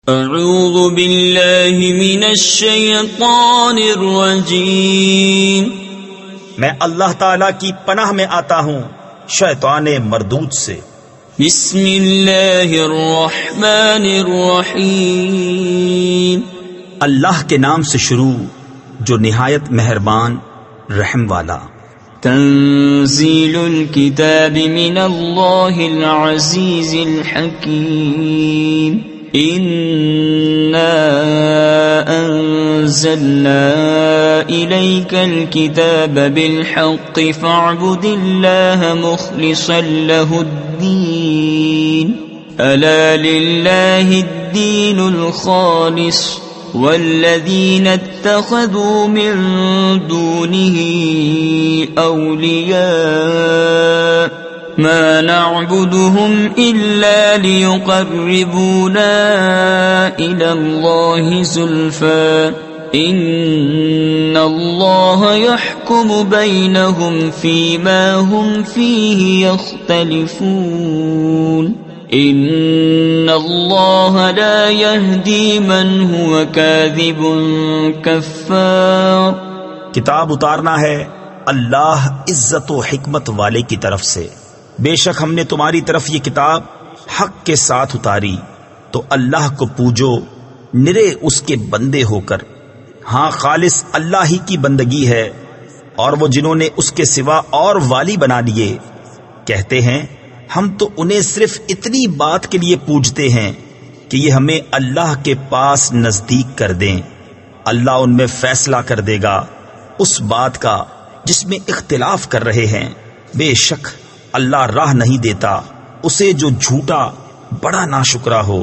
اعوذ باللہ من الشیطان الرجیم، میں اللہ تعالیٰ کی پناہ میں آتا ہوں شیطان مردود سے۔ بسم اللہ الرحمن الرحیم، اللہ کے نام سے شروع جو نہایت مہربان رحم والا۔ تنزیل الکتاب من اللہ العزیز الحکیم، إِنَّا أَنزَلْنَا إِلَيْكَ الْكِتَابَ بِالْحَقِّ فَاعْبُدِ اللَّهَ مُخْلِصًا لَهُ الدِّينَ أَلَا لِلَّهِ الدِّينُ الْخَالِصُ وَالَّذِينَ اتَّخَذُوا مِن دُونِهِ أَوْلِيَاءَ ما نعبدهم إلا ليقربونا إلى الله زلفى إن الله يحكم بينهم فيما هم فيه يختلفون إن الله لا يهدي من هو كاذب كفار۔ کتاب اتارنا ہے اللہ عزت و حکمت والے کی طرف سے۔ بے شک ہم نے تمہاری طرف یہ کتاب حق کے ساتھ اتاری، تو اللہ کو پوجو نرے اس کے بندے ہو کر۔ ہاں خالص اللہ ہی کی بندگی ہے، اور وہ جنہوں نے اس کے سوا اور والی بنا لیے کہتے ہیں ہم تو انہیں صرف اتنی بات کے لیے پوجتے ہیں کہ یہ ہمیں اللہ کے پاس نزدیک کر دیں۔ اللہ ان میں فیصلہ کر دے گا اس بات کا جس میں اختلاف کر رہے ہیں۔ بے شک اللہ راہ نہیں دیتا اسے جو جھوٹا بڑا ناشکرا ہو۔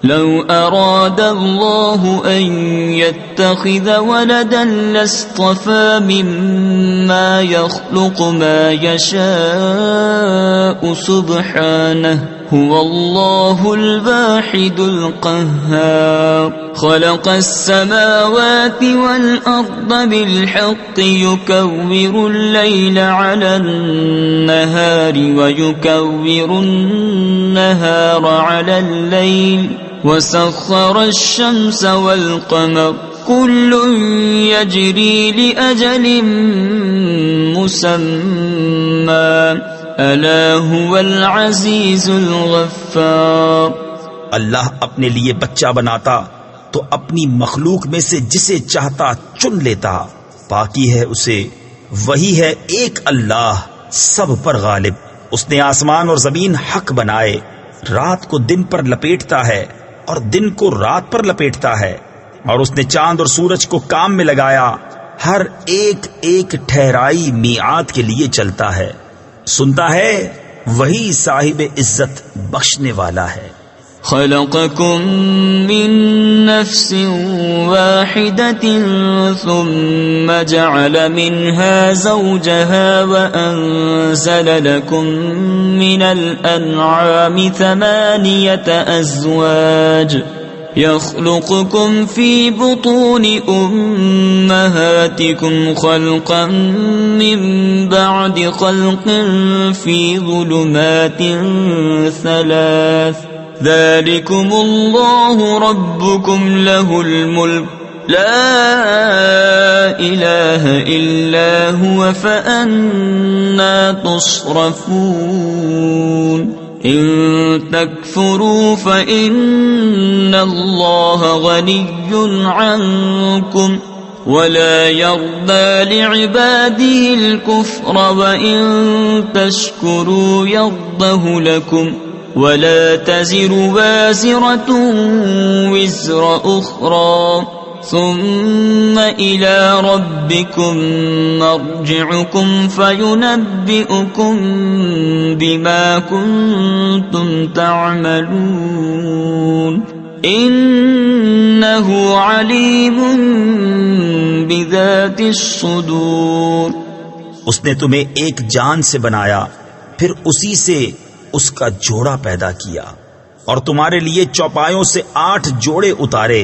لو اراد اللہ ان يتخذ ولدا لاصطفى مما يخلق ما يشاء سبحانه هو الله الواحد القهار خلق السماوات والأرض بالحق يكور الليل على النهار ويكور النهار على الليل وسخر الشمس والقمر كل يجري لأجل مسمى ألا هو العزيز الغفار۔ اللہ اپنے لیے بچہ بناتا تو اپنی مخلوق میں سے جسے چاہتا چن لیتا۔ پاکی ہے اسے، وہی ہے ایک اللہ سب پر غالب۔ اس نے آسمان اور زمین حق بنائے، رات کو دن پر لپیٹتا ہے اور دن کو رات پر لپیٹتا ہے، اور اس نے چاند اور سورج کو کام میں لگایا، ہر ایک ایک ٹھہرائی میعاد کے لیے چلتا ہے۔ سنتا ہے وہی صاحب عزت بخشنے والا ہے۔ خلقكم من نفس واحدة ثم جعل منها زوجها وأنزل لكم من الأنعام 8 أزواج يخلقكم في بطون أمهاتكم خلقا من بعد خلق في ظلمات 3 ذلكم الله ربكم له الملك لا إله إلا هو فأنا تصرفون إن تكفروا فإن الله غني عنكم ولا يرضى لعباده الكفر وإن تشكروا يرضه لكم ولا تزر وازرة وزر أخرى ثم إلى ربكم مرجعكم فينبئكم بما كنتم تعملون إنه عليم بذات الصدور۔ اس نے تمہیں ایک جان سے بنایا، پھر اسی سے اس کا جوڑا پیدا کیا، اور تمہارے لیے چوپایوں سے 8 جوڑے اتارے،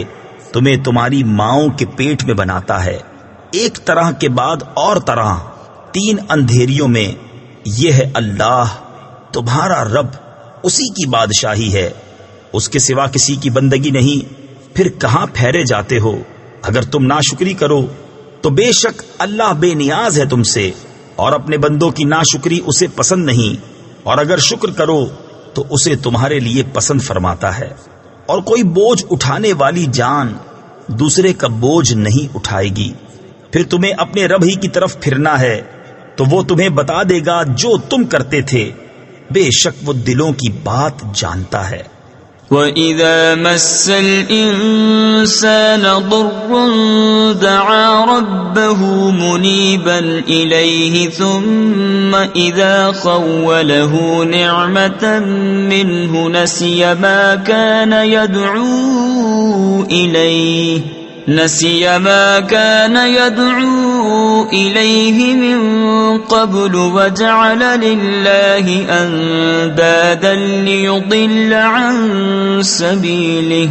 تمہیں تمہاری ماؤں کے پیٹ میں بناتا ہے، ایک طرح کے بعد اور طرح 3 اندھیریوں میں۔ یہ ہے اللہ تمہارا رب، اسی کی بادشاہی ہے، اس کے سوا کسی کی بندگی نہیں، پھر کہاں پھیرے جاتے ہو؟ اگر تم ناشکری کرو تو بے شک اللہ بے نیاز ہے تم سے، اور اپنے بندوں کی ناشکری اسے پسند نہیں، اور اگر شکر کرو تو اسے تمہارے لیے پسند فرماتا ہے۔ اور کوئی بوجھ اٹھانے والی جان دوسرے کا بوجھ نہیں اٹھائے گی۔ پھر تمہیں اپنے رب ہی کی طرف پھرنا ہے تو وہ تمہیں بتا دے گا جو تم کرتے تھے، بے شک وہ دلوں کی بات جانتا ہے۔ وَإِذَا مَسَّ الْإِنسَانَ ضُرٌّ دَعَا رَبَّهُ مُنِيبًا إِلَيْهِ ثُمَّ إِذَا خَوَّلَهُ نِعْمَةً مِّنْهُ نَسِيَ مَا كَانَ يَدْعُو إِلَيْهِ مِن قَبْلُ وَجَعَلَ لِلَّهِ أَندَادًا لِّيُضِلَّ عَن سَبِيلِهِ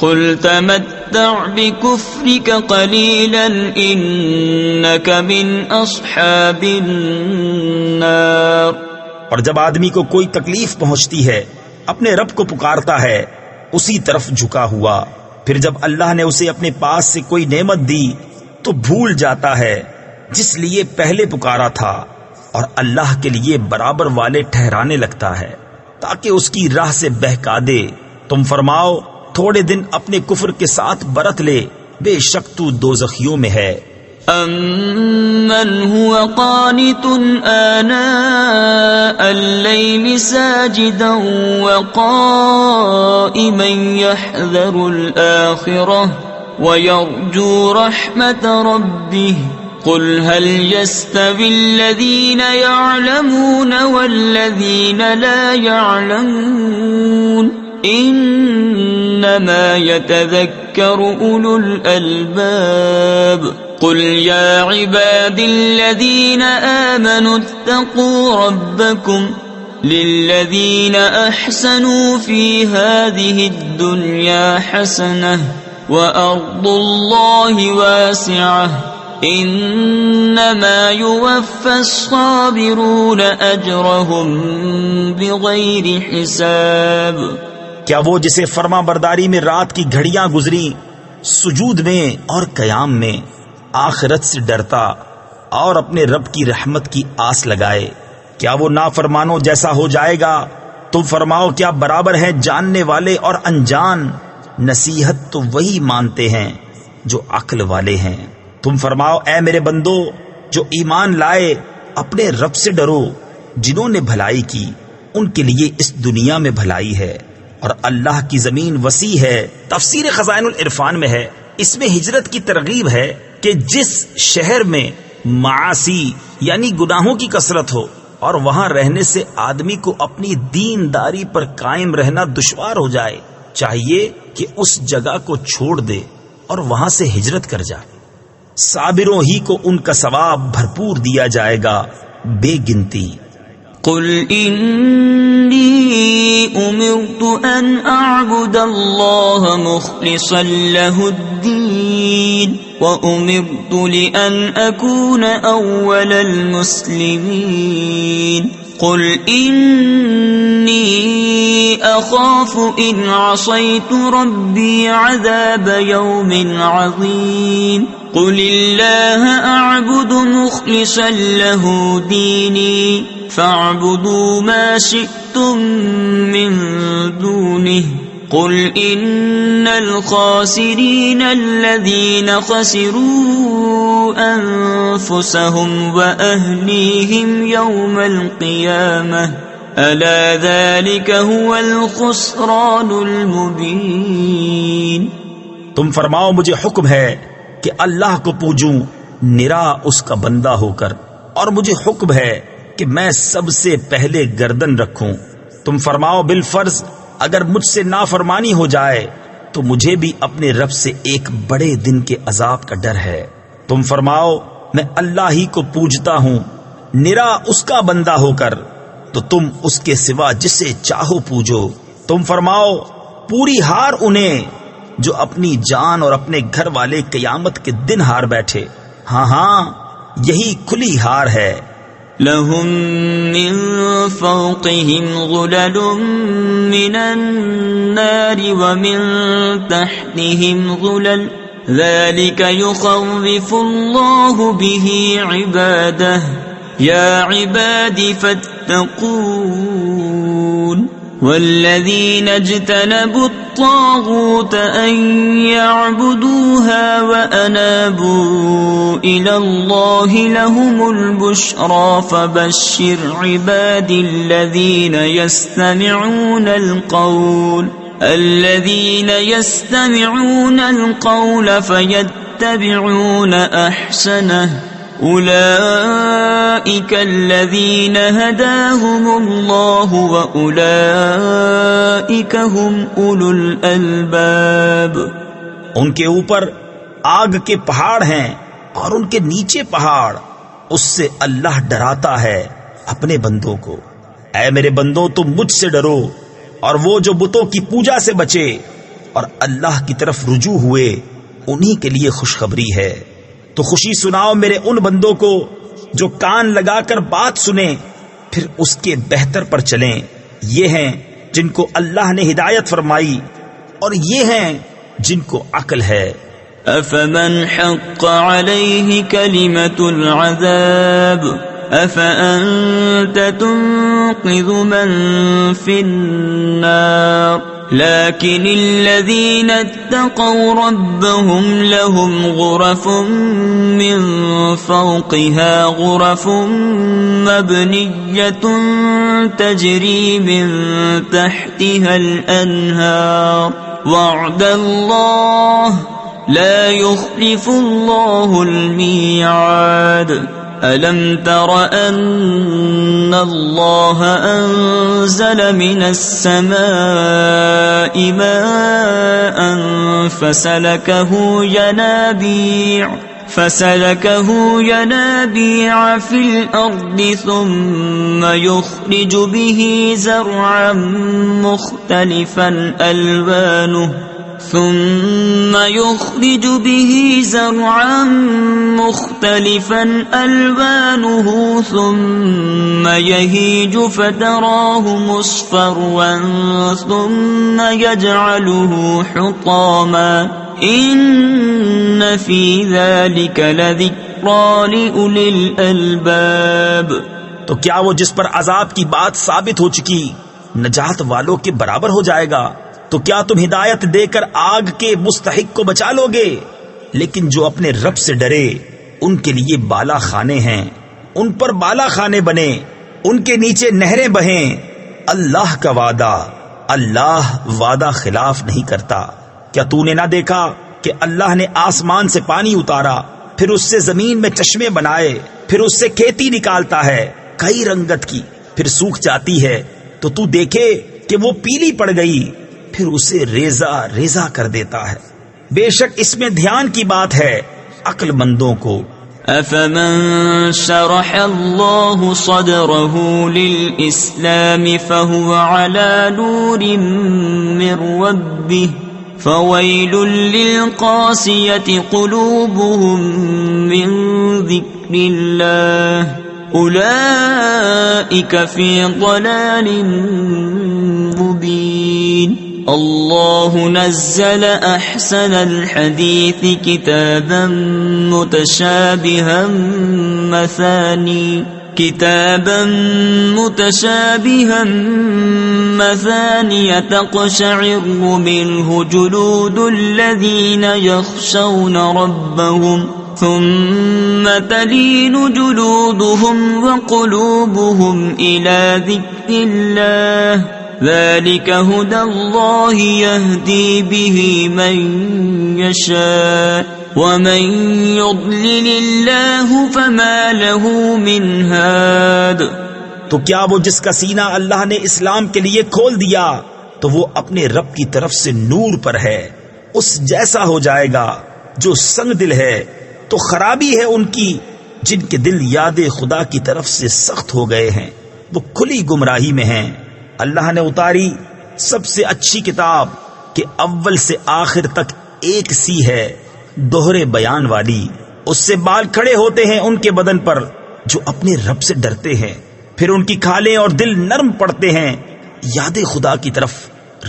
قُلْ تَمَتَّعْ بِكُفْرِكَ قَلِيلًا إِنَّكَ مِنْ أَصْحَابِ النَّارِ۔ اور جب آدمی کو کوئی تکلیف پہنچتی ہے اپنے رب کو پکارتا ہے اسی طرف جھکا ہوا، پھر جب اللہ نے اسے اپنے پاس سے کوئی نعمت دی تو بھول جاتا ہے جس لیے پہلے پکارا تھا، اور اللہ کے لیے برابر والے ٹھہرانے لگتا ہے تاکہ اس کی راہ سے بہکا دے۔ تم فرماؤ تھوڑے دن اپنے کفر کے ساتھ برت لے، بے شک تو دوزخیوں میں ہے۔ أَمَّنْ هُوَ قَانِتٌ آنَاءَ اللَّيْلِ سَاجِدًا وَقَائِمًا يَحْذَرُ الْآخِرَةَ وَيَرْجُو رَحْمَةَ رَبِّهِ قُلْ هَلْ يَسْتَوِي الَّذِينَ يَعْلَمُونَ وَالَّذِينَ لَا يَعْلَمُونَ إِنَّمَا يَتَذَكَّرُ أُولُو الْأَلْبَابِ قُلْ يَا عِبَادِ الَّذِينَ آمَنُوا اتَّقُوا رَبَّكُمْ لِلَّذِينَ أَحْسَنُوا فِي هَذِهِ الدُّنْيَا حَسَنَةٌ وَأَرْضُ اللَّهِ وَاسِعَةٌ إِنَّمَا يُوَفَّى الصَّابِرُونَ أَجْرَهُمْ بِغَيْرِ حِسَابٍ۔ کیا وہ جسے فرما برداری میں رات کی گھڑیاں گزری، سجود میں اور قیام میں آخرت سے ڈرتا اور اپنے رب کی رحمت کی آس لگائے، کیا وہ نافرمانوں جیسا ہو جائے گا؟ تم فرماؤ کیا برابر ہیں جاننے والے اور انجان؟ نصیحت تو وہی مانتے ہیں جو عقل والے ہیں۔ تم فرماؤ اے میرے بندو جو ایمان لائے اپنے رب سے ڈرو، جنہوں نے بھلائی کی ان کے لیے اس دنیا میں بھلائی ہے، اور اللہ کی زمین وسیع ہے۔ تفسیر خزائن العرفان میں ہے، اس میں ہجرت کی ترغیب ہے کہ جس شہر میں معاصی یعنی گناہوں کی کثرت ہو اور وہاں رہنے سے آدمی کو اپنی دینداری پر قائم رہنا دشوار ہو جائے، چاہیے کہ اس جگہ کو چھوڑ دے اور وہاں سے ہجرت کر جائے۔ صابروں ہی کو ان کا ثواب بھرپور دیا جائے گا بے گنتی۔ قل انی امرت ان اعبد اللہ مخلصا له الدین وامرت لان اکون اول المسلمین قل انی اخاف ان عصیت ربی عذاب یوم عظیم قل اللہ اعبد مخلصا له دینی فاعبدوا ما شئتم من دونه قل ان الخاسرین الذین خسروا انفسهم واهلیہم یوم القیامہ الا ذلك هو الخسران المبین۔ تم فرماؤ مجھے حکم ہے کہ اللہ کو پوجوں نرا اس کا بندہ ہو کر، اور مجھے حکم ہے کہ میں سب سے پہلے گردن رکھوں۔ تم فرماؤ بالفرض اگر مجھ سے نافرمانی ہو جائے تو مجھے بھی اپنے رب سے ایک بڑے دن کے عذاب کا ڈر ہے۔ تم فرماؤ میں اللہ ہی کو پوجتا ہوں نرا اس کا بندہ ہو کر، تو تم اس کے سوا جسے چاہو پوجو۔ تم فرماؤ پوری ہار انہیں جو اپنی جان اور اپنے گھر والے قیامت کے دن ہار بیٹھے۔ ہاں ہاں یہی کھلی ہار ہے لهم من فوقهم ظلل من النار ومن تحتهم ظلل ذلك يخوف الله به عباده يا عباد فاتقون والذين اجتنبوا الطاغوت أن يعبدوها وأنابوا إلى الله لهم البشرى فبشر عبادي الذين يستمعون القول فيتبعون أحسنه أولئك الذين هداهم الله وأولئك هم أولو الألباب. ان کے اوپر آگ کے پہاڑ ہیں اور ان کے نیچے پہاڑ. اس سے اللہ ڈراتا ہے اپنے بندوں کو. اے میرے بندوں تم مجھ سے ڈرو اور وہ جو بتوں کی پوجا سے بچے اور اللہ کی طرف رجوع ہوئے انہی کے لیے خوشخبری ہے. تو خوشی سناؤ میرے ان بندوں کو جو کان لگا کر بات سنیں پھر اس کے بہتر پر چلیں. یہ ہیں جن کو اللہ نے ہدایت فرمائی اور یہ ہیں جن کو عقل ہے. افمن حق عليه كلمة العذاب افأنت تنقذ من في النار لكن الذين اتقوا ربهم لهم غرف من فوقها غرف مبنية تجري من تحتها الأنهار وعد الله لا يخلف الله الميعاد. ألم تر أن الله أنزل من السماء ماء فسلكه ينابيع في الأرض ثم يخرج به زرعا مختلفا ألوانه ثم يهيج فتراه مصفرا ثم يجعله حطاما إن في ذلك لذكرى لأولي الألباب. تو کیا وہ جس پر عذاب کی بات ثابت ہو چکی نجات والوں کے برابر ہو جائے گا؟ تو کیا تم ہدایت دے کر آگ کے مستحق کو بچا لو گے؟ لیکن جو اپنے رب سے ڈرے ان کے لیے بالا خانے ہیں، ان پر بالا خانے بنے، ان کے نیچے نہریں بہیں. اللہ کا وعدہ، اللہ وعدہ خلاف نہیں کرتا. کیا تو نے نہ دیکھا کہ اللہ نے آسمان سے پانی اتارا، پھر اس سے زمین میں چشمے بنائے، پھر اس سے کھیتی نکالتا ہے کئی رنگت کی، پھر سوکھ جاتی ہے تو تو دیکھے کہ وہ پیلی پڑ گئی، پھر اسے ریزہ ریزہ کر دیتا ہے. بے شک اس میں دھیان کی بات ہے عقل مندوں کو. افمن شرح اللہ صدره للاسلام فهو على نور من ربه فويل للقاسية قلوبهم من ذكر الله أولئك في ضلال مبين. اللہ نزل احسن الحدیث کتابا متشابها مثاني تقشعر منه جلود الذين يخشون ربهم ثم تلين جلودهم وقلوبهم إلى ذكر الله ذلك هدى الله يهدي به من يشاء ومن يضلل الله فما له من هاد. تو کیا وہ جس کا سینہ اللہ نے اسلام کے لیے کھول دیا تو وہ اپنے رب کی طرف سے نور پر ہے، اس جیسا ہو جائے گا جو سنگ دل ہے. تو خرابی ہے ان کی جن کے دل یاد خدا کی طرف سے سخت ہو گئے ہیں، وہ کھلی گمراہی میں ہیں. اللہ نے اتاری سب سے اچھی کتاب کہ اول سے آخر تک ایک سی ہے، دوہرے بیان والی. اس سے بال کھڑے ہوتے ہیں ان کے بدن پر جو اپنے رب سے ڈرتے ہیں، پھر ان کی کھالیں اور دل نرم پڑتے ہیں یاد خدا کی طرف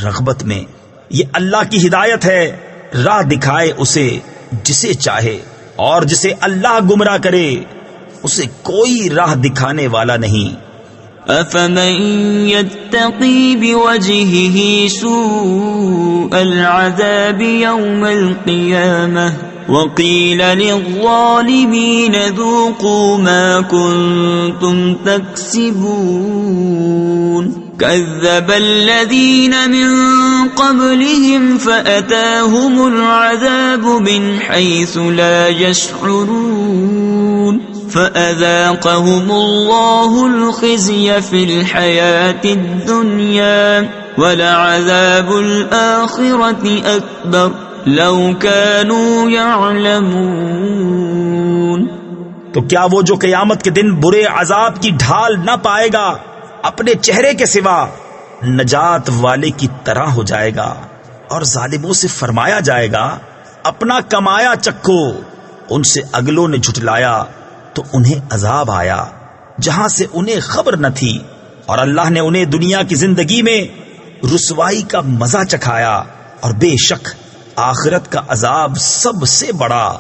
رغبت میں۔ یہ اللہ کی ہدایت ہے، راہ دکھائے اسے جسے چاہے، اور جسے اللہ گمراہ کرے اسے کوئی راہ دکھانے والا نہیں۔ أفمن يتقي بوجهه سوء العذاب يوم القيامة وقيل للظالمين ذوقوا ما كنتم تكسبون كذب الذين من قبلهم فأتاهم العذاب من حيث لا يشعرون فأذاقهم الله الخزي في الحياة الدنيا ولعذاب الآخرة أكبر لو كانوا يعلمون۔ تو کیا وہ جو قیامت کے دن برے عذاب کی ڈھال نہ پائے گا اپنے چہرے کے سوا نجات والے کی طرح ہو جائے گا؟ اور ظالموں سے فرمایا جائے گا اپنا کمایا چکھو۔ ان سے اگلوں نے جھٹلایا تو انہیں عذاب آیا جہاں سے انہیں خبر نہ تھی، اور اللہ نے انہیں دنیا کی زندگی میں رسوائی کا مزہ چکھایا، اور بے شک آخرت کا عذاب سب سے بڑا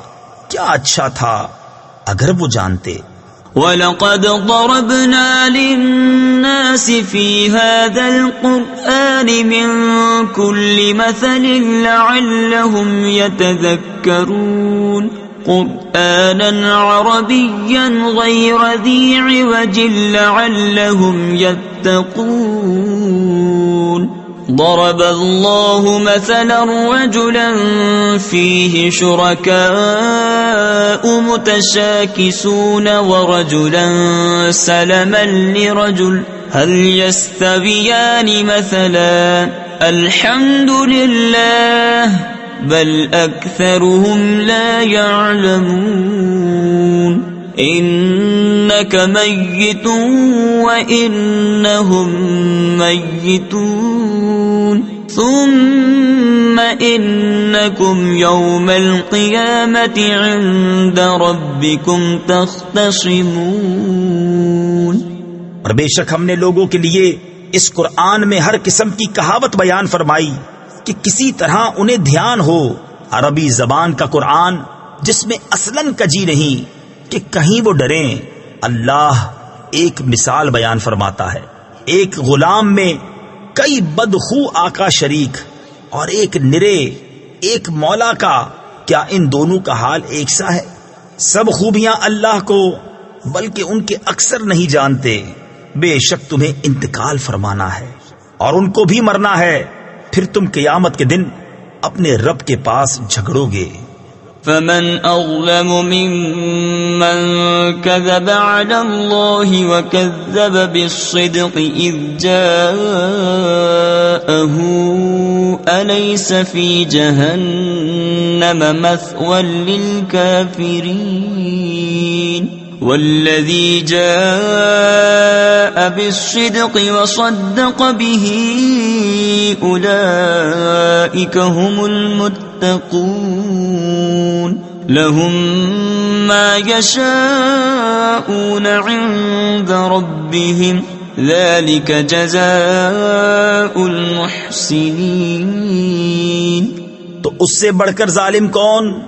کیا اچھا تھا اگر وہ جانتے۔ وَلَقَدْ ضَرَبْنَا لِلنَّاسِ فِي هَذَا الْقُرْآنِ مِنْ كُلِّ مَثَلٍ لَعَلَّهُمْ يَتَذَكَّرُونَ قرآنا عربيا غير ذي عوج لعلهم يتقون ضرب الله مثلا رجلا فيه شركاء متشاكسون ورجلا سلما لرجل هل يستويان مثلا الحمد لله بل اکثرهم لا يعلمون انك میت وانهم میتون ثم انکم یوم القیامة عند ربکم تختصمون۔ اور بے شک ہم نے لوگوں کے لیے اس قرآن میں ہر قسم کی کہاوت بیان فرمائی کہ کسی طرح انہیں دھیان ہو۔ عربی زبان کا قرآن جس میں اصلاً کجی نہیں کہ کہیں وہ ڈریں۔ اللہ ایک مثال بیان فرماتا ہے، ایک غلام میں کئی بدخو آقا شریک اور ایک نرے ایک مولا کا، کیا ان دونوں کا حال ایک سا ہے؟ سب خوبیاں اللہ کو، بلکہ ان کے اکثر نہیں جانتے۔ بے شک تمہیں انتقال فرمانا ہے اور ان کو بھی مرنا ہے، پھر تم قیامت کے دن اپنے رب کے پاس جھگڑو گے۔ فمن اظلم ممن كذب على الله وكذب بالصدق اذ جاءه اليس في جهنم مثوى للكافرين والذي جاء بالصدق وصدق به أولئك هم المتقون لهم ما يشاءون عند ربهم ذلك جزاء المحسنين۔ تو اس سے بڑھ کر ظالم کون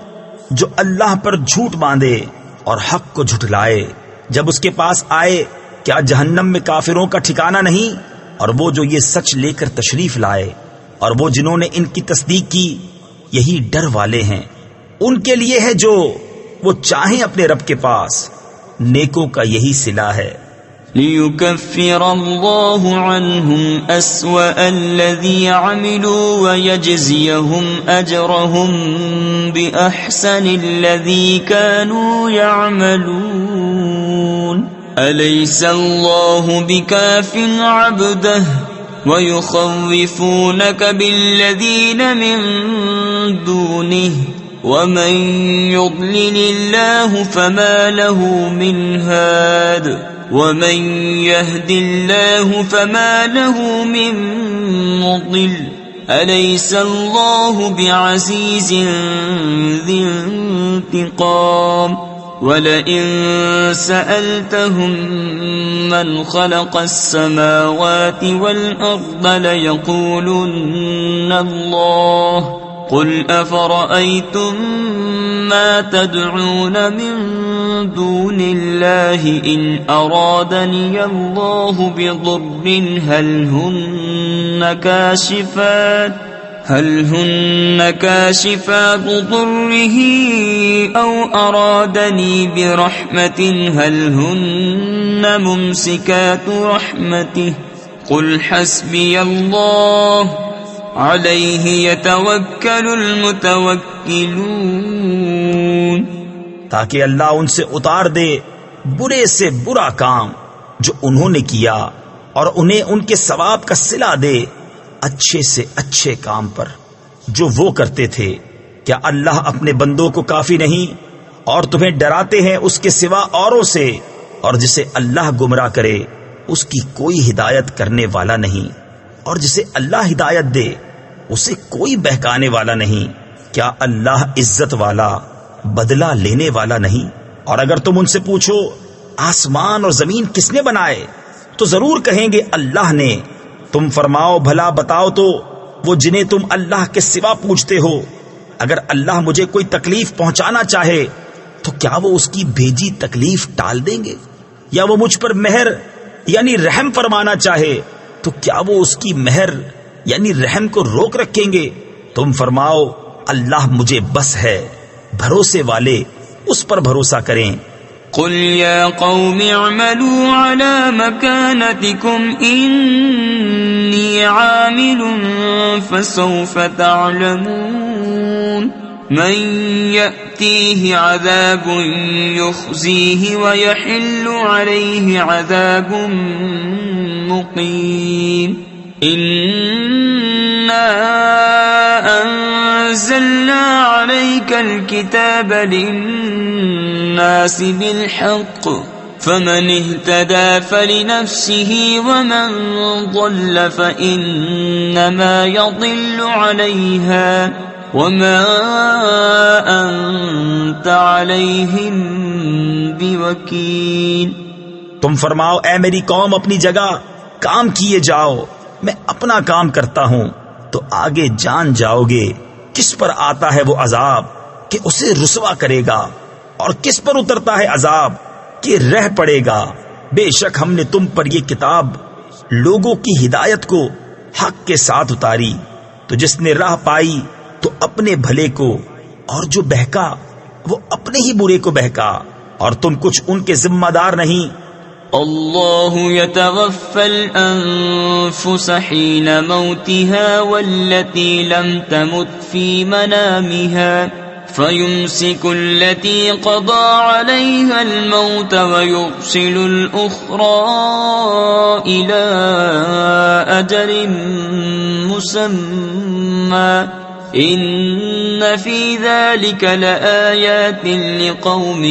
جو اللہ پر جھوٹ باندھے اور حق کو جھٹلائے جب اس کے پاس آئے؟ کیا جہنم میں کافروں کا ٹھکانہ نہیں؟ اور وہ جو یہ سچ لے کر تشریف لائے اور وہ جنہوں نے ان کی تصدیق کی یہی ڈر والے ہیں۔ ان کے لیے ہے جو وہ چاہیں اپنے رب کے پاس، نیکوں کا یہی صلہ ہے۔ لِيُكَفِّرَ اللَّهُ عَنْهُمْ أَسْوَأَ الَّذِي عَمِلُوا وَيَجْزِيَهُمْ أَجْرَهُمْ بِأَحْسَنِ الَّذِي كَانُوا يَعْمَلُونَ أَلَيْسَ اللَّهُ بِكَافٍ عَبْدَهُ وَيُخَوِّفُونَكَ بِالَّذِينَ مِن دُونِهِ وَمَن يُضْلِلِ اللَّهُ فَمَا لَهُ مِنْ هَادٍ وَمَن يَهْدِ اللَّهُ فَمَا لَهُ مِن مُضِلٍّ أَلَيْسَ اللَّهُ بِعَزِيزٍ ذِي انتِقَامٍ وَلَئِن سَأَلْتَهُم مَّنْ خَلَقَ السَّمَاوَاتِ وَالْأَرْضَ لَيَقُولُنَّ اللَّهُ قُلْ أَفَرَأَيْتُم مَّا تَدْعُونَ مِن دُونِ اللَّهِ إِنْ أَرَادَنِيَ اللَّهُ بِضُرٍّ هل هن كاشفات ضره أو أرادني برحمة هل هن ممسكات رحمته قل حسبي الله عليه يتوكل المتوكلون. تاکہ اللہ ان سے اتار دے برے سے برا کام جو انہوں نے کیا اور انہیں ان کے ثواب کا صلہ دے اچھے سے اچھے کام پر جو وہ کرتے تھے. کیا اللہ اپنے بندوں کو کافی نہیں اور تمہیں ڈراتے ہیں اس کے سوا اوروں سے؟ اور جسے اللہ گمراہ کرے اس کی کوئی ہدایت کرنے والا نہیں، اور جسے اللہ ہدایت دے اسے کوئی بہکانے والا نہیں. کیا اللہ عزت والا بدلہ لینے والا نہیں؟ اور اگر تم ان سے پوچھو آسمان اور زمین کس نے بنائے تو ضرور کہیں گے اللہ نے. تم فرماؤ بھلا بتاؤ تو وہ جنہیں تم اللہ کے سوا پوچھتے ہو، اگر اللہ مجھے کوئی تکلیف پہنچانا چاہے تو کیا وہ اس کی بھیجی تکلیف ٹال دیں گے؟ یا وہ مجھ پر مہر یعنی رحم فرمانا چاہے تو کیا وہ اس کی مہر یعنی رحم کو روک رکھیں گے؟ تم فرماؤ اللہ مجھے بس ہے، بھروسے والے اس پر بھروسہ کریں. قل يا قوم اعملوا على مكانتكم إني عامل فسوف تعلمون من يأتيه عذاب يخزيه ويحل عليه عذاب مقيم. إنا أنزلنا عليك الكتاب للناس بالحق فمن اهتدى فلنفسه ومن ضل فإنما يضل عليها وما أنت عليهم بوكيل. تم فرماؤ اے میری قوم اپنی جگہ کام کیے جاؤ، میں اپنا کام کرتا ہوں. تو آگے جان جاؤ گے کس پر آتا ہے وہ عذاب کہ اسے رسوا کرے گا، اور کس پر اترتا ہے عذاب کہ رہ پڑے گا. بے شک ہم نے تم پر یہ کتاب لوگوں کی ہدایت کو حق کے ساتھ اتاری، تو جس نے راہ پائی تو اپنے بھلے کو، اور جو بہکا وہ اپنے ہی برے کو بہکا، اور تم کچھ ان کے ذمہ دار نہیں. اللہ يتوفى الأنفس حين موتها والتي لم تمت في منامها فيمسك التي قضى عليها الموت ويرسل الأخرى إلى أجل مسمى إن في ذلك لآيات لقوم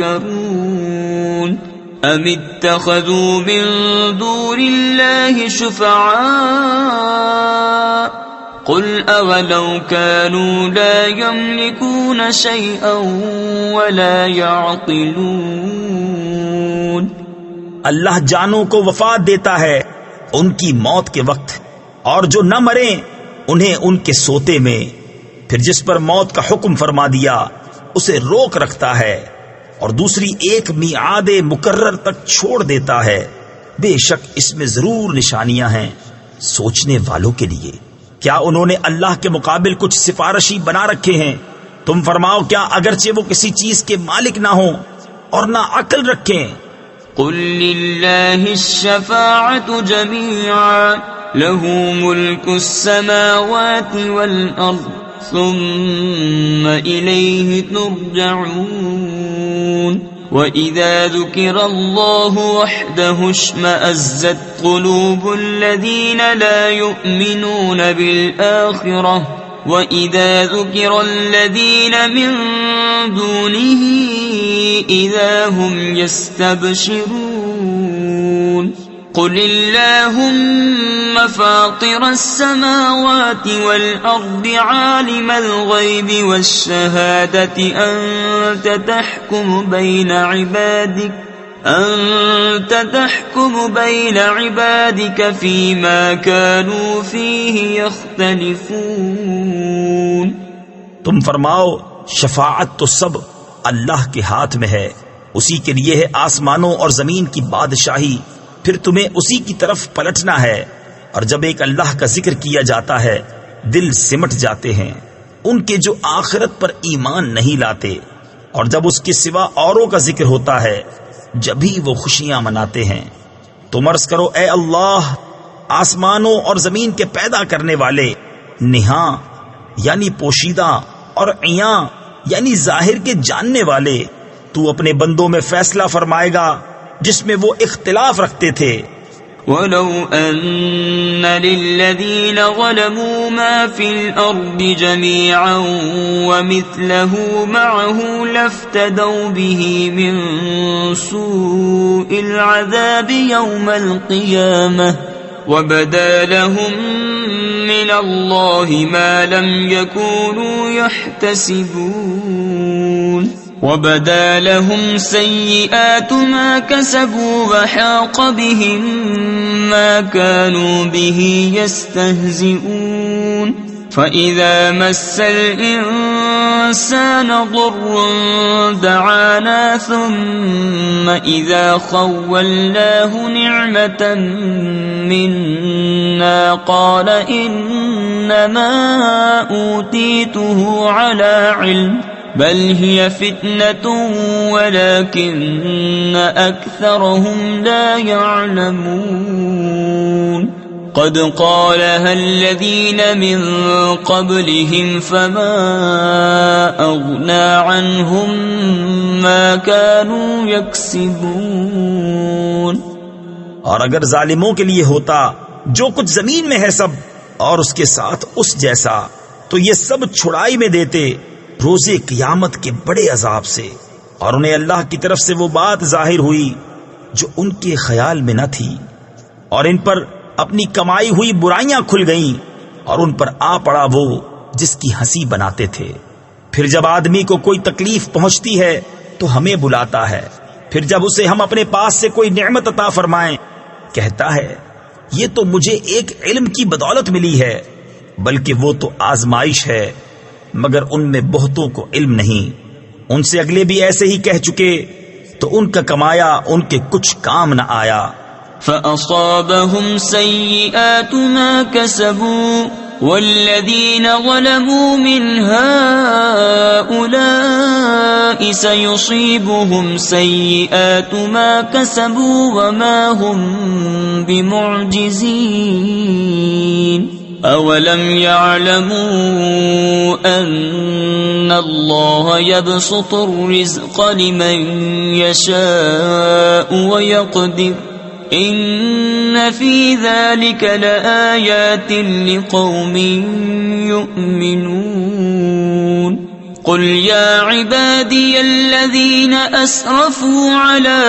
يتفكرون. أم اتخذوا من دون الله شفعاء قل أولو كانوا لا يملكون شيئا ولا يعقلون. اللہ جانوں کو وفات دیتا ہے ان کی موت کے وقت، اور جو نہ مریں انہیں ان کے سوتے میں، پھر جس پر موت کا حکم فرما دیا اسے روک رکھتا ہے، اور دوسری ایک میعاد مقرر تک چھوڑ دیتا ہے. بے شک اس میں ضرور نشانیاں ہیں سوچنے والوں کے لیے. کیا انہوں نے اللہ کے مقابل کچھ سفارشی بنا رکھے ہیں؟ تم فرماؤ کیا اگرچہ وہ کسی چیز کے مالک نہ ہوں اور نہ عقل رکھیں؟ قل للہ الشفاعة جميعا له ملك السماوات والأرض ثم إليه ترجعون. وَإِذَا ذُكِرَ اللَّهُ وَحْدَهُ اشْمَأَزَّتْ قُلُوبُ الَّذِينَ لَا يُؤْمِنُونَ بِالْآخِرَةِ وَإِذَا ذُكِرَ الَّذِينَ مِن دُونِهِ إِذَا هُمْ يَسْتَبْشِرُونَ. قل اللهم فاطر السماوات والأرض عالم الغيب والشهادة أنت تحكم بين عبادك فيما كانوا فيه يختلفون. تم فرماؤ شفاعت تو سب اللہ کے ہاتھ میں ہے، اسی کے لیے ہے آسمانوں اور زمین کی بادشاہی، پھر تمہیں اسی کی طرف پلٹنا ہے. اور جب ایک اللہ کا ذکر کیا جاتا ہے دل سمٹ جاتے ہیں ان کے جو آخرت پر ایمان نہیں لاتے، اور جب اس کے سوا اوروں کا ذکر ہوتا ہے جبھی وہ خوشیاں مناتے ہیں. تم عرض کرو اے اللہ، آسمانوں اور زمین کے پیدا کرنے والے، نہاں یعنی پوشیدہ اور عیاں یعنی ظاہر کے جاننے والے، تو اپنے بندوں میں فیصلہ فرمائے گا جس میں وہ اختلاف رکھتے تھے. وَلَوْ أَنَّ لِلَّذِينَ ظَلَمُوا مَا فِي الْأَرْضِ جَمِيعًا وَمِثْلَهُ مَعَهُ لَافْتَدَوْا بِهِ مِنْ سُوءِ الْعَذَابِ يَوْمَ الْقِيَامَةِ وَبَدَا لَهُم مِّنَ اللَّهِ مَا لَمْ يَكُونُوا يَحْتَسِبُونَ. وَبَدَا لَهُمْ سَيِّئَاتُ مَا كَسَبُوا وَحَاقَ بِهِم مَّا كَانُوا بِهِ يَسْتَهْزِئُونَ. فَإِذَا مَسَّ الْإِنسَانَ ضُرٌّ دَعَانَا ثُمَّ إِذَا خَوَّلْنَاهُ نِعْمَةً مِّنَّا قَالَ إِنَّمَا أُوتِيتُهُ عَلَى عِلْمٍ بل هي فتنة ولكن أكثرهم لا يعلمون. قد قالها الذين من قبلهم فما أغنى عنهم ما كانوا يكسبون. اور اگر ظالموں کے لیے ہوتا جو کچھ زمین میں ہے سب اور اس کے ساتھ اس جیسا، تو یہ سب چھڑائی میں دیتے روزے قیامت کے بڑے عذاب سے. اور انہیں اللہ کی طرف سے وہ بات ظاہر ہوئی جو ان کے خیال میں نہ تھی، اور ان پر اپنی کمائی ہوئی برائیاں کھل گئیں، اور ان پر آ پڑا وہ جس کی ہنسی بناتے تھے. پھر جب آدمی کو کوئی تکلیف پہنچتی ہے تو ہمیں بلاتا ہے، پھر جب اسے ہم اپنے پاس سے کوئی نعمت عطا فرمائیں کہتا ہے یہ تو مجھے ایک علم کی بدولت ملی ہے، بلکہ وہ تو آزمائش ہے، مگر ان میں بہتوں کو علم نہیں. ان سے اگلے بھی ایسے ہی کہہ چکے تو ان کا کمایا ان کے کچھ کام نہ آیا. فَأَصَابَهُمْ سَيِّئَاتُ مَا كَسَبُوا وَالَّذِينَ ظَلَمُوا مِنْ هَؤُلَاءِ سَيُصِيبُهُمْ سَيِّئَاتُ مَا كَسَبُوا وَمَا هُمْ بِمُعْجِزِينَ. أَوَلَمْ يَعْلَمُوا أَنَّ اللَّهَ يَبْسُطُ الرِّزْقَ لِمَن يَشَاءُ وَيَقْدِرُ إِنَّ فِي ذَلِكَ لَآيَاتٍ لِقَوْمٍ يُؤْمِنُونَ. قل يا عبادي الذين أسرفوا على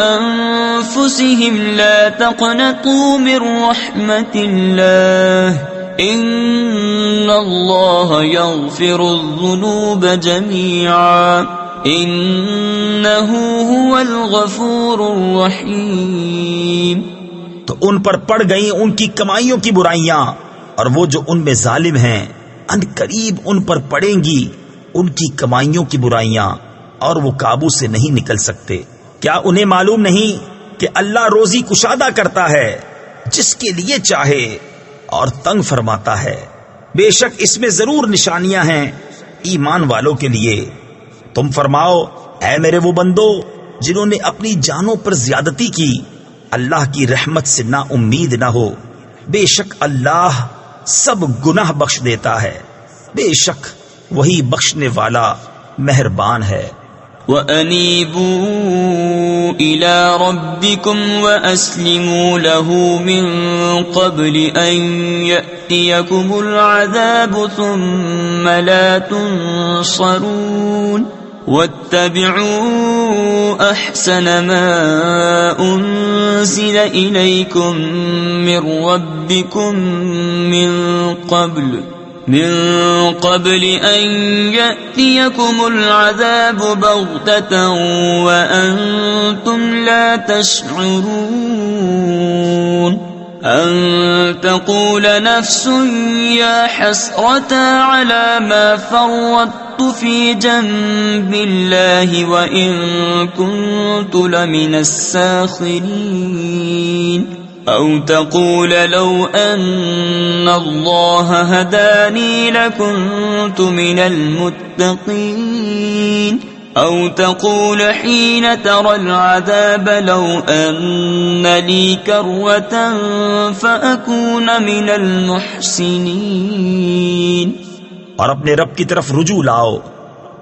أنفسهم لا تقنطوا من رحمة الله إن الله يغفر الذنوب جميعا إنه هو الغفور الرحيم. تو ان پر پڑ گئیں ان کی کمائیوں کی برائیاں، اور وہ جو ان میں ظالم ہیں ان قریب ان پر پڑیں گی ان کی کمائیوں کی برائیاں، اور وہ قابو سے نہیں نکل سکتے. کیا انہیں معلوم نہیں کہ اللہ روزی کشادہ کرتا ہے جس کے لیے چاہے اور تنگ فرماتا ہے؟ بے شک اس میں ضرور نشانیاں ہیں ایمان والوں کے لیے. تم فرماؤ اے میرے وہ بندو جنہوں نے اپنی جانوں پر زیادتی کی، اللہ کی رحمت سے نا امید نہ ہو. بے شک اللہ سب گناہ بخش دیتا ہے، بے شک وہی بخشنے والا مہربان ہے. وَأَنِيبُوا إِلَىٰ رَبِّكُمْ وَأَسْلِمُوا لَهُ مِن قَبْلِ أَن يَأْتِيَكُمُ الْعَذَابُ ثُمَّ لَا تُنصَرُونَ. واتبعوا أحسن ما أنزل إليكم من ربكم من قبل أن يأتيكم العذاب بغتة وأنتم لا تشعرون أن تقول نفس يا حسرة على ما فرطت في جنب الله وإن كنت لمن الساخرين أو تقول لو أن الله هداني لكنت من المتقين أو تقول حين ترى العذاب لو أن لي كرة فأكون من المحسنين. اور اپنے رب کی طرف رجوع لاؤ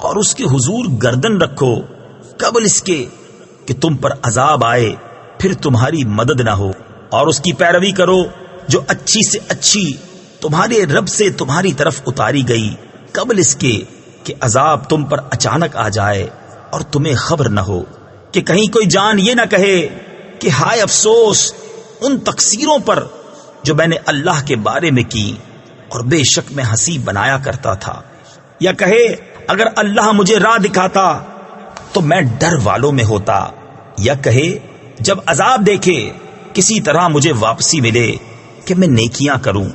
اور اس کے حضور گردن رکھو قبل اس کے کہ تم پر عذاب آئے پھر تمہاری مدد نہ ہو، اور اس کی پیروی کرو جو اچھی سے اچھی تمہارے رب سے تمہاری طرف اتاری گئی قبل اس کے کہ عذاب تم پر اچانک آ جائے اور تمہیں خبر نہ ہو، کہ کہیں کوئی جان یہ نہ کہے کہ ہائے افسوس ان تقصیروں پر جو میں نے اللہ کے بارے میں کی اور بے شک میں ہنسی بنایا کرتا تھا، یا کہے اگر اللہ مجھے راہ دکھاتا تو میں ڈر والوں میں ہوتا، یا کہے جب عذاب دیکھے کسی طرح مجھے واپسی ملے کہ میں نیکیاں کروں.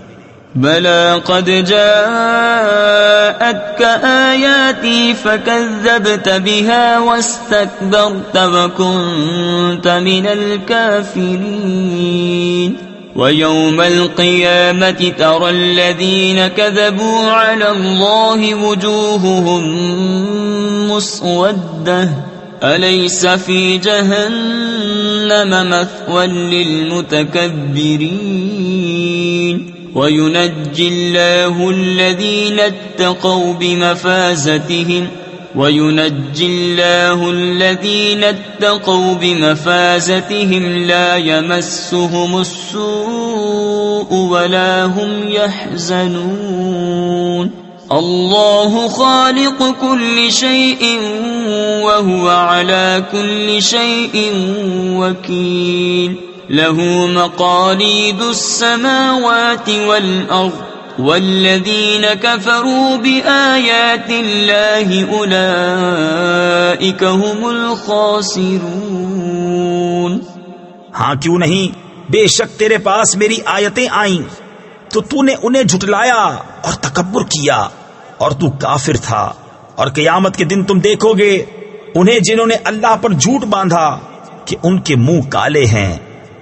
بلى قد جاءتك آياتي فكذبت بها واستكبرت وكنت من الكافرين. ويوم القيامة ترى الذين كذبوا على الله وجوههم مسودة أليس في جهنم مثوى للمتكبرين. وينجي الله الذين اتقوا بمفازتهم لا يمسهم السوء ولا هم يحزنون. الله خالق كل شيء وهو على كل شيء وكيل. له مقاليد السماوات والأرض والذين كفروا بآيات الله أولئك هم الخاسرون. ہاں کیوں نہیں، بے شک تیرے پاس میری آیتیں آئیں تو تو نے انہیں جھٹلایا اور تکبر کیا اور تو کافر تھا. اور قیامت کے دن تم دیکھو گے انہیں جنہوں نے اللہ پر جھوٹ باندھا کہ ان کے منہ کالے ہیں.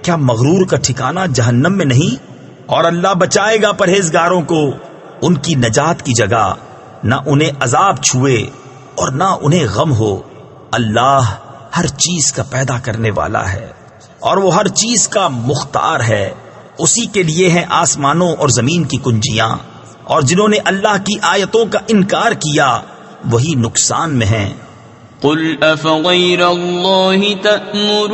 کیا مغرور کا ٹھکانہ جہنم میں نہیں؟ اور اللہ بچائے گا پرہیزگاروں کو ان کی نجات کی جگہ، نہ انہیں عذاب چھوئے اور نہ انہیں غم ہو. اللہ ہر چیز کا پیدا کرنے والا ہے اور وہ ہر چیز کا مختار ہے. اسی کے لیے ہیں آسمانوں اور زمین کی کنجیاں، اور جنہوں نے اللہ کی آیتوں کا انکار کیا وہی نقصان میں ہیں. قل افغیر اللہ تأمرونی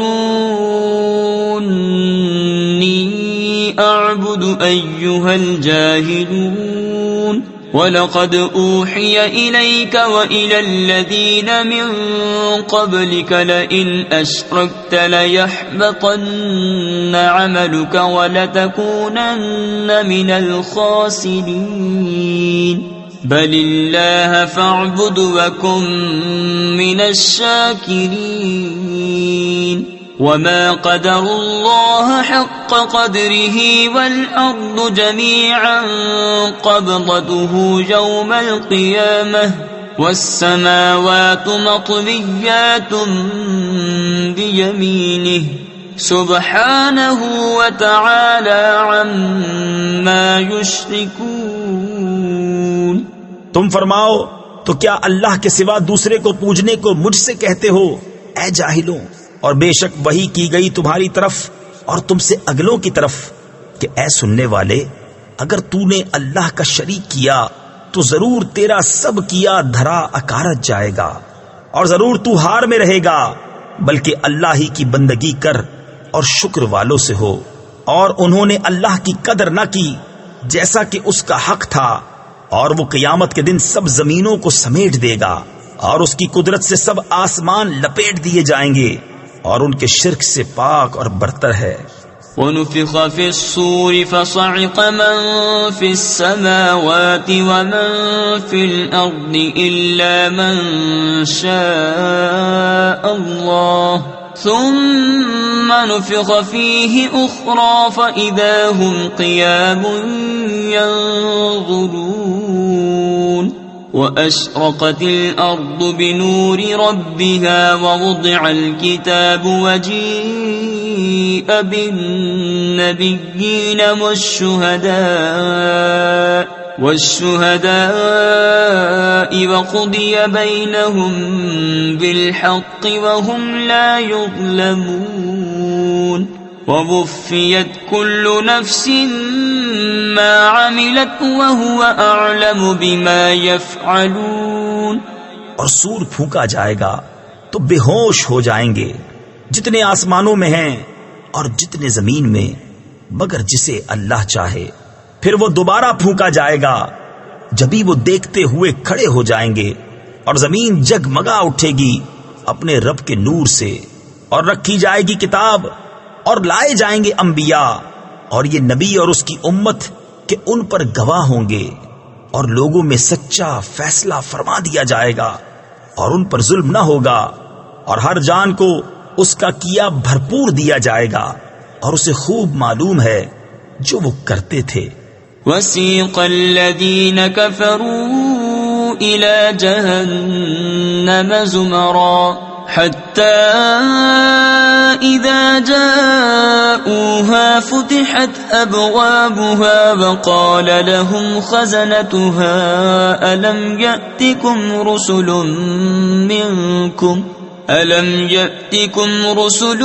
اعبد ایہا الجاہلون. وَلَقَدْ أُوحِيَ إِلَيْكَ وَإِلَى الَّذِينَ مِن قَبْلِكَ لَئِنْ أَشْرَكْتَ لَيَحْبَطَنَّ عَمَلُكَ وَلَتَكُونَنَّ مِنَ الْخَاسِرِينَ. بَلِ اللَّهَ فَاعْبُدْ وَكُن مِّنَ الشَّاكِرِينَ. وما قدر الله حق قدره والأرض جميعا قبضته يوم القيامة والسماوات مطويات بيمينه سبحانه وتعالى عما يشركون. تم فرماؤ تو کیا اللہ کے سوا دوسرے کو پوجنے کو مجھ سے کہتے ہو اے جاہلوں؟ اور بے شک وحی کی گئی تمہاری طرف اور تم سے اگلوں کی طرف کہ اے سننے والے، اگر تو نے اللہ کا شریک کیا تو ضرور تیرا سب کیا دھرا اکارت جائے گا اور ضرور تو ہار میں رہے گا، بلکہ اللہ ہی کی بندگی کر اور شکر والوں سے ہو. اور انہوں نے اللہ کی قدر نہ کی جیسا کہ اس کا حق تھا، اور وہ قیامت کے دن سب زمینوں کو سمیٹ دے گا اور اس کی قدرت سے سب آسمان لپیٹ دیے جائیں گے اور ان کے شرک سے پاک اور برتر ہے۔ ونفخ في الصور فصعق من في السماوات ومن في الأرض إلا من شاء الله ثم نفخ فيه أخرى فإذا هم قيام ينظرون وأشرقت الأرض بنور ربها ووضع الكتاب وجيء بالنبيين والشهداء وقضي بينهم بالحق وهم لا يظلمون ووفيت كل نفس ما عملت وهو أعلم بما يفعلون۔ اور سور پھونکا جائے گا تو بے ہوش ہو جائیں گے جتنے آسمانوں میں ہیں اور جتنے زمین میں، مگر جسے اللہ چاہے۔ پھر وہ دوبارہ پھونکا جائے گا، جبھی وہ دیکھتے ہوئے کھڑے ہو جائیں گے اور زمین جگمگا اٹھے گی اپنے رب کے نور سے، اور رکھی جائے گی کتاب اور لائے جائیں گے انبیاء اور یہ نبی اور اس کی امت کہ ان پر گواہ ہوں گے، اور لوگوں میں سچا فیصلہ فرما دیا جائے گا اور ان پر ظلم نہ ہوگا، اور ہر جان کو اس کا کیا بھرپور دیا جائے گا اور اسے خوب معلوم ہے جو وہ کرتے تھے۔ وسيق الذين كفروا إلى جهنم زمرا حتى إذا جاءوها فتحت أبوابها وقال لهم خزنتها ألم يأتكم رسل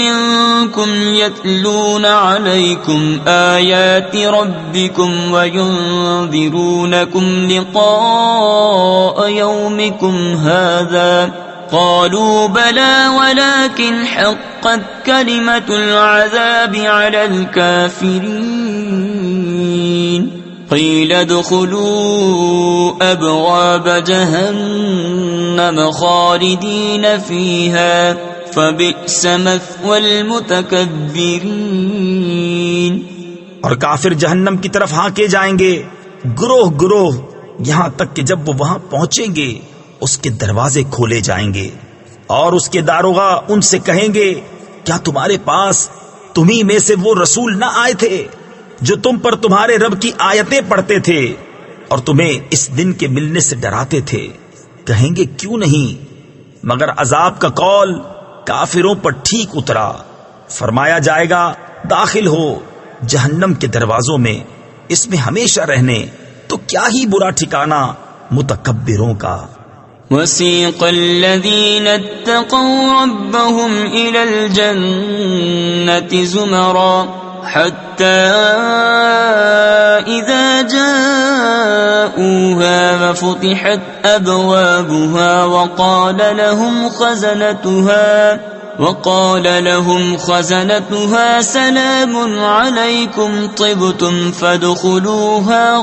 منكم يتلون عليكم آيات ربكم وينذرونكم لقاء يومكم هذا قالوا بلى ولكن حقت كلمة العذاب على الكافرين قيل ادخلوا أبواب جهنم خالدين فيها فبئس مثوى المتكبرين۔ اور کافر جہنم کی طرف ہانکے جائیں گے گروہ گروہ، یہاں تک کہ جب وہ وہاں پہنچیں گے اس کے دروازے کھولے جائیں گے اور اس کے داروغہ ان سے کہیں گے کیا تمہارے پاس تمہیں میں سے وہ رسول نہ آئے تھے جو تم پر تمہارے رب کی آیتیں پڑھتے تھے اور تمہیں اس دن کے ملنے سے ڈراتے تھے؟ کہیں گے کیوں نہیں، مگر عذاب کا قول کافروں پر ٹھیک اترا۔ فرمایا جائے گا داخل ہو جہنم کے دروازوں میں، اس میں ہمیشہ رہنے، تو کیا ہی برا ٹھکانہ متکبروں کا۔ وسيق الذين اتقوا ربهم إلى الجنة زمرا حتى إذا جاءوها وفتحت أبوابها وقال لهم خزنتها سلام عليكم طبتم فادخلوها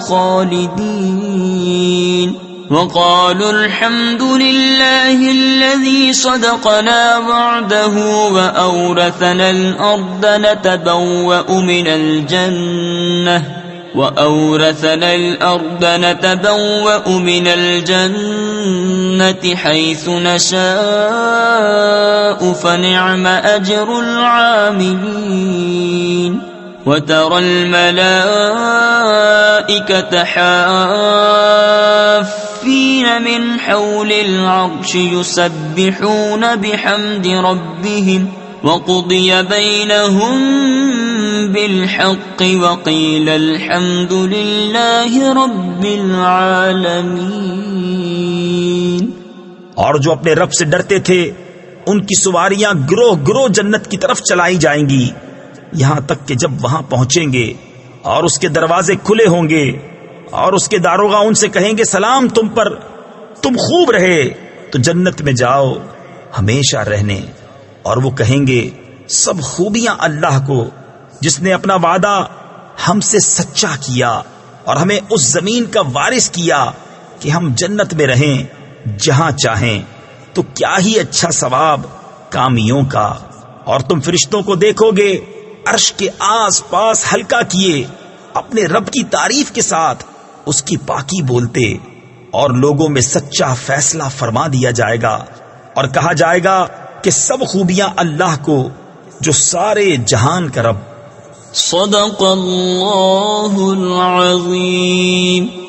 خالدين وقالوا الحمد لله الذي صدقنا وعده وأورثنا الأرض نتبوأ من الجنة حيث نشاء فنعم أجر العاملين وترى الملائكة حافين من حول العرش يسبحون بحمد ربهم وقضي بينهم بالحق وقيل الحمد لله رب العالمين۔ اور جو اپنے رب سے ڈرتے تھے ان کی سواریاں گروہ گروہ جنت کی طرف چلائی جائیں گی، یہاں تک کہ جب وہاں پہنچیں گے اور اس کے دروازے کھلے ہوں گے اور اس کے داروغہ ان سے کہیں گے سلام تم پر، تم خوب رہے تو جنت میں جاؤ ہمیشہ رہنے، اور وہ کہیں گے سب خوبیاں اللہ کو جس نے اپنا وعدہ ہم سے سچا کیا اور ہمیں اس زمین کا وارث کیا کہ ہم جنت میں رہیں جہاں چاہیں تو کیا ہی اچھا ثواب کامیوں کا۔ اور تم فرشتوں کو دیکھو گے عرش کے آس پاس ہلکا کیے اپنے رب کی تعریف کے ساتھ اس کی پاکی بولتے، اور لوگوں میں سچا فیصلہ فرما دیا جائے گا، اور کہا جائے گا کہ سب خوبیاں اللہ کو جو سارے جہان کا رب۔ صدق اللہ العظیم۔